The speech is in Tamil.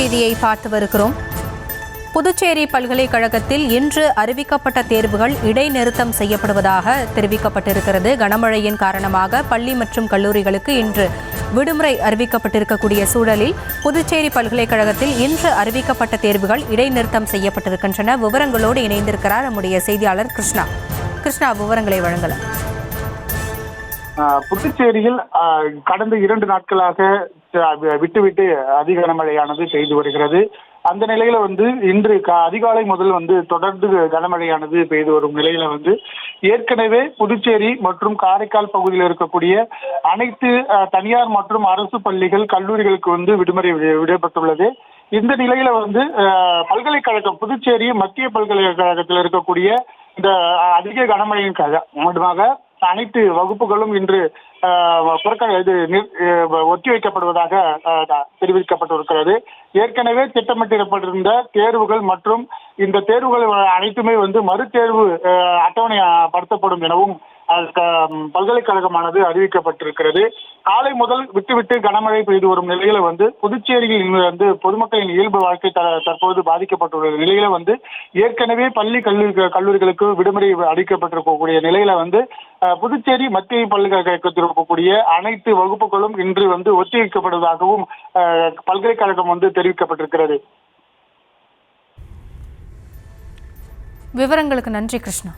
செய்தியை பார்த்து வருகிறோம். புதுச்சேரி பல்கலைக்கழகத்தில் இன்று அறிவிக்கப்பட்ட தேர்வுகள் இடைநிறுத்தம் செய்யப்படுவதாக தெரிவிக்கப்பட்டிருக்கிறது. கனமழையின் காரணமாக பள்ளி மற்றும் கல்லூரிகளுக்கு இன்று விடுமுறை அறிவிக்கப்பட்டிருக்கக்கூடிய சூழலில் புதுச்சேரி பல்கலைக்கழகத்தில் இன்று அறிவிக்கப்பட்ட தேர்வுகள் இடைநிறுத்தம் செய்யப்பட்டிருக்கின்றன. விவரங்களோடு இணைந்திருக்கிறார் நம்முடைய செய்தியாளர் கிருஷ்ணா. விவரங்களை வழங்கலாம். புதுச்சேரியில் கடந்த 2 நாட்களாக விட்டுவிட்டு அதிக கனமழையானது பெய்து வருகிறது. அந்த நிலையில இன்று அதிகாலை முதல் தொடர்ந்து கனமழையானது பெய்து வரும் நிலையில ஏற்கனவே புதுச்சேரி மற்றும் காரைக்கால் பகுதியில் இருக்கக்கூடிய அனைத்து தனியார் மற்றும் அரசு பள்ளிகள் கல்லூரிகளுக்கு விடுமுறை விடப்பட்டுள்ளது. இந்த நிலையில பல்கலைக்கழகம் புதுச்சேரி மத்திய பல்கலைக்கழகத்தில் இருக்கக்கூடிய இந்த அதிக கனமழையின் காரணமாக அனைத்து வகுப்புகளும் இன்று ஒத்திவைக்கப்படுவதாக தெரிவிக்கப்பட்டிருக்கிறது. ஏற்கனவே திட்டமிட்டிருந்த தேர்வுகள் மற்றும் இந்த தேர்வுகள் அனைத்துமே மறுதேர்வு அட்டவணைப்படுத்தப்படும் எனவும் பல்கலைக்கழகமானது அறிவிக்கப்பட்டிருக்கிறது. காலை முதல் விட்டு கனமழை பெய்து வரும் நிலையில புதுச்சேரியில் பொதுமக்களின் இயல்பு வாழ்க்கை தற்போது பாதிக்கப்பட்டுள்ள நிலையில ஏற்கனவே பள்ளி கல்லூரிகளுக்கு விடுமுறை அளிக்கப்பட்டிருக்கக்கூடிய நிலையில புதுச்சேரி மத்திய பல்கலைக்கழகத்தில் இருக்கக்கூடிய அனைத்து வகுப்புகளும் இன்று ஒத்திவைக்கப்படுவதாகவும் பல்கலைக்கழகம் தெரிவிக்கப்பட்டிருக்கிறது. விவரங்களுக்கு நன்றி கிருஷ்ணா.